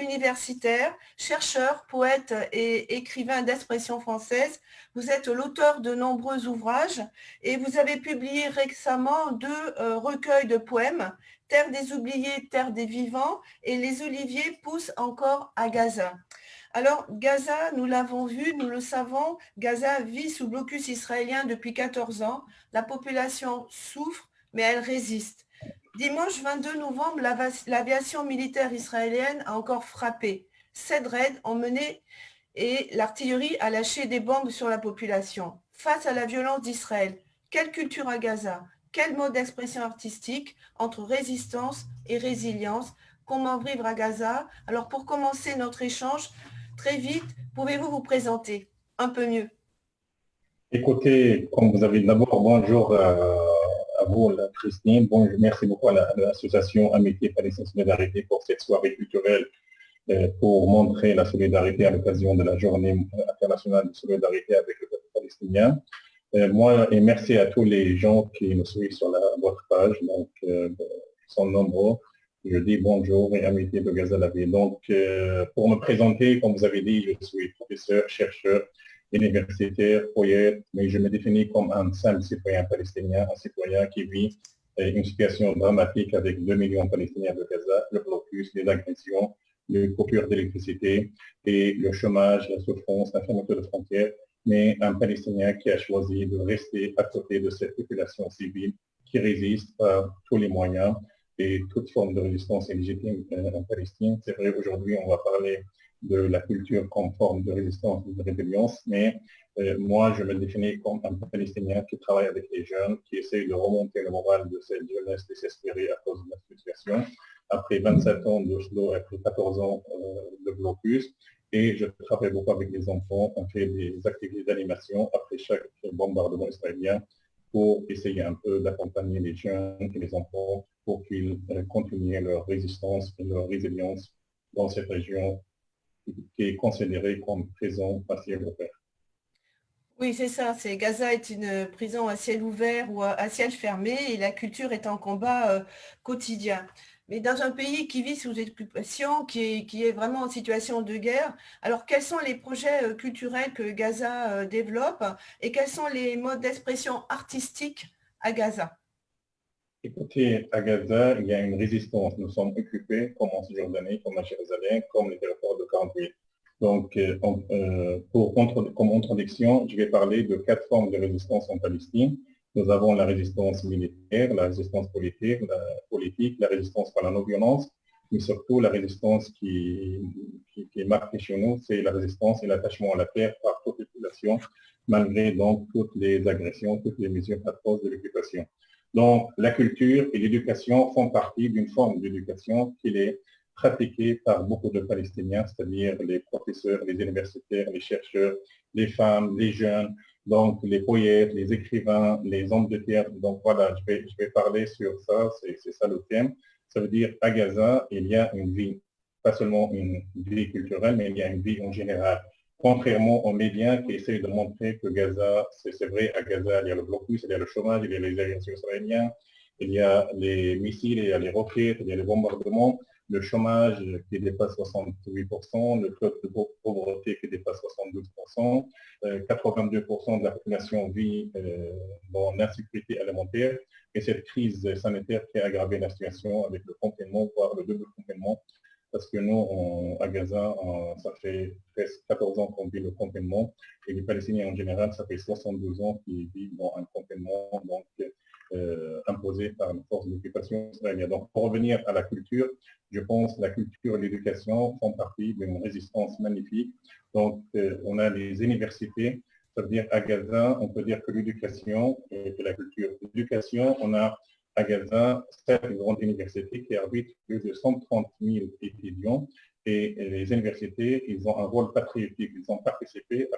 universitaire, chercheur, poète et écrivain d'expression française. Vous êtes l'auteur de nombreux ouvrages et vous avez publié récemment 2 recueils de poèmes, Terre des oubliés, Terre des vivants et Les oliviers poussent encore à Gaza. Alors, Gaza, nous l'avons vu, nous le savons, Gaza vit sous blocus israélien depuis 14 ans. La population souffre, mais elle résiste. Dimanche 22 novembre, l'aviation militaire israélienne a encore frappé. 7 raids ont mené et l'artillerie a lâché des bombes sur la population. Face à la violence d'Israël, quelle culture à Gaza? Quel mode d'expression artistique entre résistance et résilience? Comment vivre à Gaza? Alors pour commencer notre échange, très vite, pouvez-vous vous présenter un peu mieux? Écoutez, comme vous avez d'abord, bonjour à vous, Christine. Bonjour, merci beaucoup à l'association Amitié Palestine Solidarité pour cette soirée culturelle pour montrer la solidarité à l'occasion de la journée internationale de solidarité avec le peuple palestinien. Moi, et merci à tous les gens qui nous suivent sur votre page, donc ils sont nombreux. Je dis bonjour et amitié de Gaza la ville. Donc, pour me présenter, comme vous avez dit, je suis professeur, chercheur, universitaire, poète, mais je me définis comme un simple citoyen palestinien, un citoyen qui vit une situation dramatique avec 2 millions de Palestiniens de Gaza, le blocus, les agressions, les coupures d'électricité et le chômage, la souffrance, la fermeture de frontières, mais un Palestinien qui a choisi de rester à côté de cette population civile qui résiste par tous les moyens et toute forme de résistance est légitime en Palestine. C'est vrai, aujourd'hui, on va parler de la culture comme forme de résistance ou de rébellion, mais moi, je me définis comme un Palestinien qui travaille avec les jeunes, qui essaye de remonter le moral de cette jeunesse désespérée à cause de la situation. Après 27 ans d'Oslo, après 14 ans de blocus, et je travaille beaucoup avec les enfants. On fait des activités d'animation après chaque bombardement israélien pour essayer un peu d'accompagner les jeunes et les enfants pour qu'ils continuent leur résistance et leur résilience dans cette région qui est considérée comme prison à ciel ouvert. Oui, c'est ça. Gaza est une prison à ciel ouvert ou à ciel fermé et la culture est un combat quotidien. Mais dans un pays qui vit sous occupation, qui est vraiment en situation de guerre, alors quels sont les projets culturels que Gaza développe et quels sont les modes d'expression artistique à Gaza? Écoutez, à Gaza, il y a une résistance. Nous sommes occupés comme en Cisjordanie, comme à Jérusalem, comme les territoires de 48. Donc, comme introduction, je vais parler de 4 formes de résistance en Palestine. Nous avons la résistance militaire, la résistance politique, la résistance par la non-violence, mais surtout la résistance qui est marquée chez nous, c'est la résistance et l'attachement à la terre par toute la population, malgré donc toutes les agressions, toutes les mesures atroces de l'occupation. Donc, la culture et l'éducation font partie d'une forme d'éducation qui est pratiquée par beaucoup de Palestiniens, c'est-à-dire les professeurs, les universitaires, les chercheurs, les femmes, les jeunes, donc les poètes, les écrivains, les hommes de théâtre. Donc voilà, je vais parler sur ça, c'est ça le thème. Ça veut dire à Gaza, il y a une vie, pas seulement une vie culturelle, mais il y a une vie en général. Contrairement aux médias qui essayent de montrer que Gaza, c'est vrai, à Gaza, il y a le blocus, il y a le chômage, il y a les agressions israéliennes, il y a les missiles, il y a les roquettes, il y a les bombardements, le chômage qui dépasse 68%, le taux de pauvreté qui dépasse 72%, 82% de la population vit dans l'insécurité alimentaire, et cette crise sanitaire qui a aggravé la situation avec le confinement, voire le double confinement, parce que nous, à Gaza, ça fait presque 14 ans qu'on vit le confinement, et les Palestiniens en général, ça fait 72 ans qu'ils vivent dans un confinement donc, imposé par une force d'occupation israélienne. Donc, pour revenir à la culture, je pense que la culture et l'éducation font partie d'une résistance magnifique. Donc, on a les universités, ça veut dire à Gaza, on peut dire que l'éducation et la culture. L'éducation, on a à Gaza, 7 grandes universités qui abritent plus de 130 000 étudiants et les universités, ils ont un rôle patriotique. Ils ont participé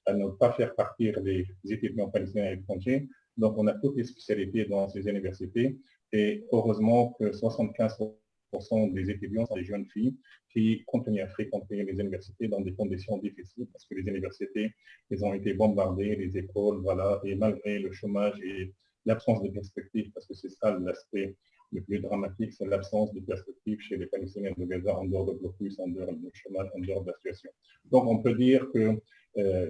à ne pas faire partir les étudiants palestiniens et étrangers. Donc, on a toutes les spécialités dans ces universités et heureusement que 75% des étudiants sont des jeunes filles qui continuent à fréquenter les universités dans des conditions difficiles parce que les universités, elles ont été bombardées, les écoles, voilà, et malgré le chômage et l'absence de perspective, parce que c'est ça l'aspect le plus dramatique, c'est l'absence de perspective chez les Palestiniens de Gaza en dehors de blocus, en dehors du chômage, en dehors de la situation. Donc, on peut dire que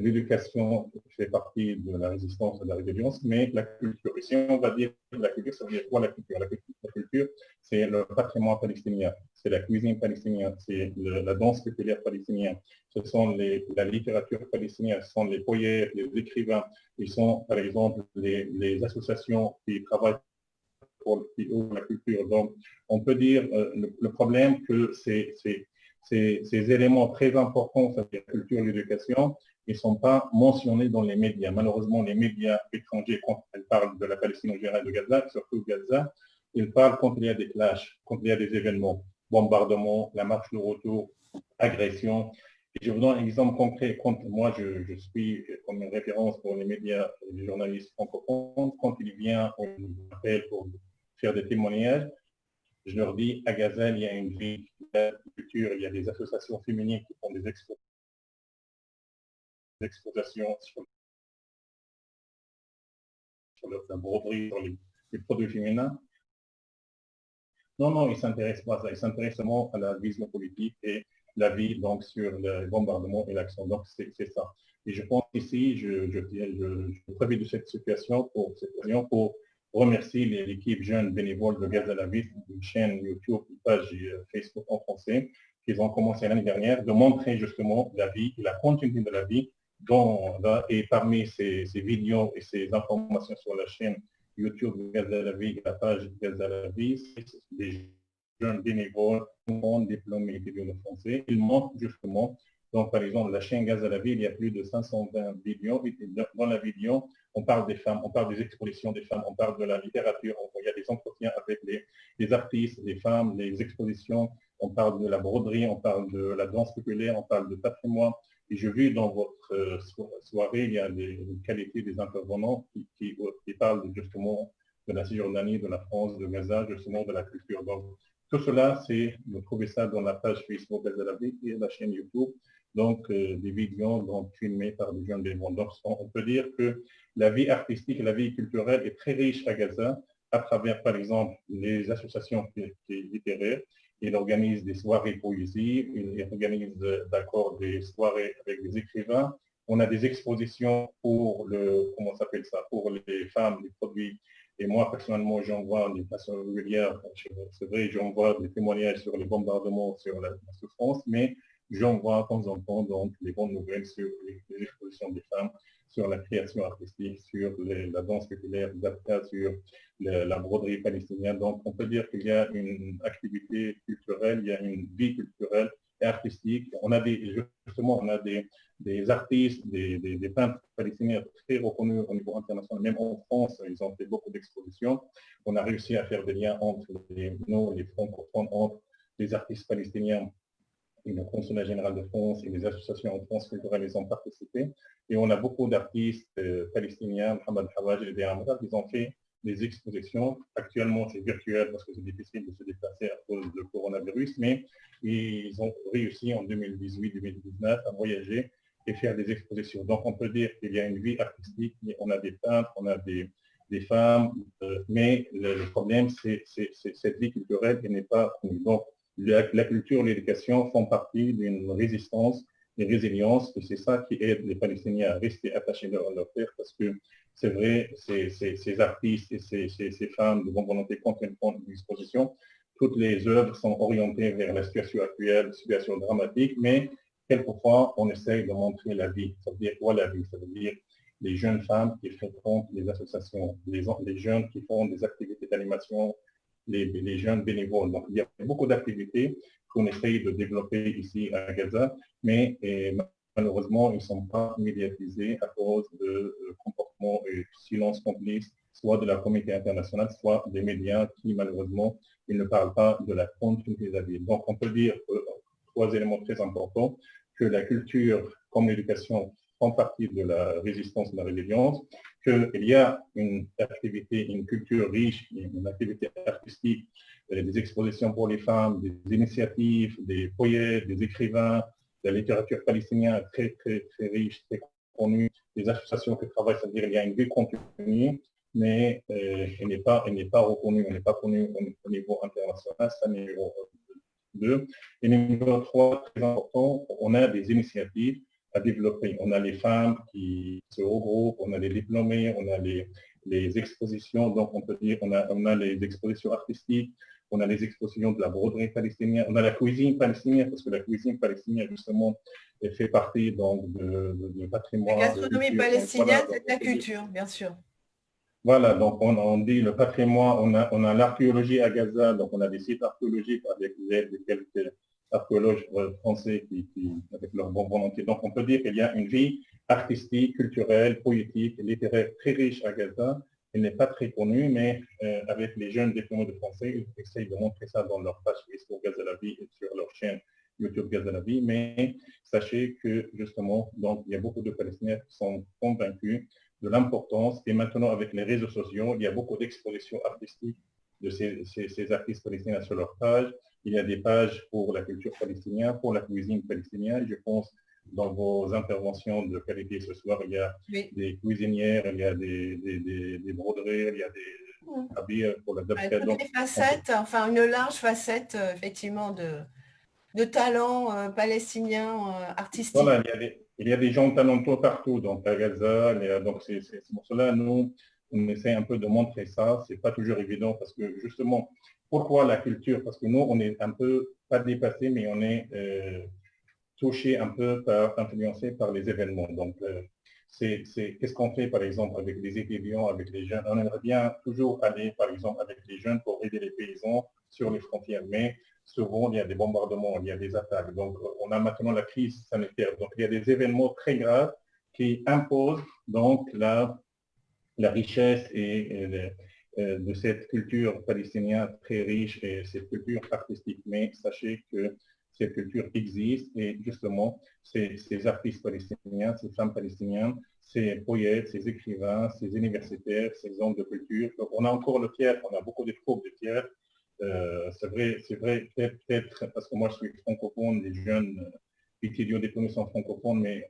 l'éducation fait partie de la résistance à la résilience, mais la culture. Et si on va dire la culture, ça veut dire quoi la culture? La culture, c'est le patrimoine palestinien, c'est la cuisine palestinienne, c'est la danse populaire palestinienne, ce sont la littérature palestinienne, ce sont les poètes, les écrivains, ils sont par exemple les associations qui travaillent pour la culture. Donc, on peut dire le problème que ces éléments très importants, c'est-à-dire la culture et l'éducation, ils ne sont pas mentionnés dans les médias. Malheureusement, les médias étrangers, quand ils parlent de la Palestine en général de Gaza, surtout Gaza, ils parlent quand il y a des clashs, quand il y a des événements, bombardements, la marche de retour, agression. Et je vous donne un exemple concret. Quand moi, je suis comme une référence pour les médias et les journalistes francophones, quand il vient, on m'appelle pour faire des témoignages, je leur dis, à Gaza, il y a une vie, il y a une culture, il y a des associations féminines qui font des expositions sur la broderie, sur les produits féminins. Non, non, ils ne s'intéressent pas à ça. Ils s'intéressent seulement à la vision politique et la vie donc sur le bombardement et l'action. Donc, c'est ça. Et je pense ici, je profite de cette situation pour remercier l'équipe jeune bénévole de Gaza la Vie, une chaîne YouTube, une page Facebook en français, qu'ils ont commencé l'année dernière, de montrer justement la vie, la continuité de la vie, et parmi ces vidéos et ces informations sur la chaîne YouTube Gaza la Vie, la page Gaza la Vie, c'est des jeunes bénévoles, diplômés de français. Ils montrent justement, donc par exemple, la chaîne Gaza la Vie, il y a plus de 520 vidéos. Et dans la vidéo, on parle des femmes, on parle des expositions des femmes, on parle de la littérature, il y a des entretiens avec les artistes, les femmes, les expositions, on parle de la broderie, on parle de la danse populaire, on parle de patrimoine. Et je vis dans votre soirée, il y a une qualité des intervenants qui parlent justement de la Cisjordanie, de la France, de Gaza, justement de la culture. Donc, tout cela, vous trouvez ça dans la page Facebook Gaza la Vie et la chaîne YouTube. Donc, des vidéos donc, filmées par des jeunes bénévoles. Donc, on peut dire que la vie artistique et la vie culturelle est très riche à Gaza, à travers, par exemple, les associations littéraires. Il organise des soirées poésie, il organise d'accord des soirées avec des écrivains. On a des expositions pour comment s'appelle ça, pour les femmes, les produits. Et moi, personnellement, j'envoie des façons régulières, c'est vrai, j'envoie des témoignages sur les bombardements, sur la souffrance, mais j'envoie de temps en temps donc les bonnes nouvelles sur les expositions des femmes, sur la création artistique, sur la danse populaire, sur la broderie palestinienne. Donc, on peut dire qu'il y a une activité culturelle, il y a une vie culturelle et artistique. On a on a des artistes, des peintres palestiniens très reconnus au niveau international. Même en France, ils ont fait beaucoup d'expositions. On a réussi à faire des liens entre les francophones, entre les artistes palestiniens et le consulat général de France et les associations en France culturelles, ils ont participé. Et on a beaucoup d'artistes palestiniens, Mohamed Hawaj et Béhamra, qui ont fait des expositions. Actuellement, c'est virtuel parce que c'est difficile de se déplacer à cause du coronavirus, mais ils ont réussi en 2018-2019 à voyager et faire des expositions. Donc, on peut dire qu'il y a une vie artistique, on a des peintres, on a des femmes, mais le problème, c'est cette vie culturelle qui n'est pas connue. Donc, la culture et l'éducation font partie d'une résistance, une résilience, et c'est ça qui aide les Palestiniens à rester attachés à leur terre, parce que c'est vrai, ces artistes et ces femmes de bonne volonté quand ils font une exposition, toutes les œuvres sont orientées vers la situation actuelle, situation dramatique, mais quelquefois, on essaye de montrer la vie. Ça veut dire quoi la vie? Ça veut dire les jeunes femmes qui fréquentent les associations, les jeunes qui font des activités d'animation, les jeunes bénévoles. Donc, il y a beaucoup d'activités qu'on essaye de développer ici à Gaza, mais malheureusement, ils ne sont pas médiatisés à cause de comportements et silence complice, soit de la communauté internationale, soit des médias qui, malheureusement, ils ne parlent pas de la continuité de la vie. Donc, on peut dire trois éléments très importants, que la culture comme l'éducation font partie de la résistance de la résilience, qu'il y a une activité, une culture riche, une activité artistique, des expositions pour les femmes, des initiatives, des poètes, des écrivains, de la littérature palestinienne très, très, très riche, très connue, des associations qui travaillent, c'est-à-dire qu'il y a une vie continue, mais elle n'est pas reconnue, elle n'est pas connue au niveau international, c'est numéro 2. Et numéro 3, très important, on a des initiatives à développer. On a les femmes qui se regroupent, on a les diplômés, on a les expositions, donc on peut dire on a les expositions artistiques, on a les expositions de la broderie palestinienne, on a la cuisine palestinienne, parce que la cuisine palestinienne, justement, elle fait partie donc, de La patrimoine, de gastronomie culture. Donc, voilà, palestinienne, donc, c'est la culture, bien sûr. voilà, donc on dit le patrimoine, on a l'archéologie à Gaza, donc on a des sites archéologiques avec l'aide de quelques archéologues français avec leur bonne volonté. Donc on peut dire qu'il y a une vie artistique, culturelle, poétique, littéraire très riche à Gaza. Elle n'est pas très connue, mais avec les jeunes diplômés de français, ils essayent de montrer ça dans leur page Facebook Gaza la vie et sur leur chaîne YouTube Gaza la vie. Mais sachez que justement, donc, il y a beaucoup de Palestiniens qui sont convaincus de l'importance. Et maintenant, avec les réseaux sociaux, il y a beaucoup d'expositions artistiques de ces artistes palestiniens sur leur page. Il y a des pages pour la culture palestinienne, pour la cuisine palestinienne. Je pense, dans vos interventions de qualité ce soir, il y a des cuisinières, il y a des broderies, il y a des habits pour la dabka. Toutes les facettes, enfin une large facette, effectivement, de talents palestiniens artistiques. Voilà, il y a des gens talentueux partout, donc à Gaza, donc c'est pour cela, nous, on essaie un peu de montrer ça. C'est pas toujours évident parce que justement, pourquoi la culture? Parce que nous, on est un peu, pas dépassé, mais on est touché un peu influencé par les événements. Donc, qu'est-ce qu'on fait, par exemple, avec les étudiants, avec les jeunes? On aimerait bien toujours aller, par exemple, avec les jeunes pour aider les paysans sur les frontières, mais souvent, il y a des bombardements, il y a des attaques. Donc, on a maintenant la crise sanitaire. Donc, il y a des événements très graves qui imposent donc la richesse de cette culture palestinienne très riche et cette culture artistique. Mais sachez que cette culture existe et justement, ces artistes palestiniens, ces femmes palestiniennes, ces poètes, ces écrivains, ces universitaires, ces hommes de culture. Donc, on a encore le théâtre, on a beaucoup de troupes de théâtre. C'est vrai, peut-être, parce que moi je suis francophone, les jeunes étudiants diplômés sont francophones, mais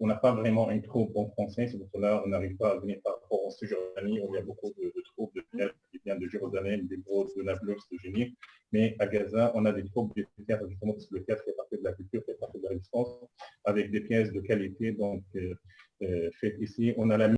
on n'a pas vraiment une troupe en français, c'est pour cela qu'on n'arrive pas à venir par rapport en Cisjordanie, où il y a beaucoup de troupes de théâtre qui viennent de Jérusalem, des Brods, de Nablus, de Genève. Mais à Gaza, on a des troupes de théâtre, justement, parce que le théâtre fait partie de la culture, fait partie de la résistance, avec des pièces de qualité, donc faites ici. On a la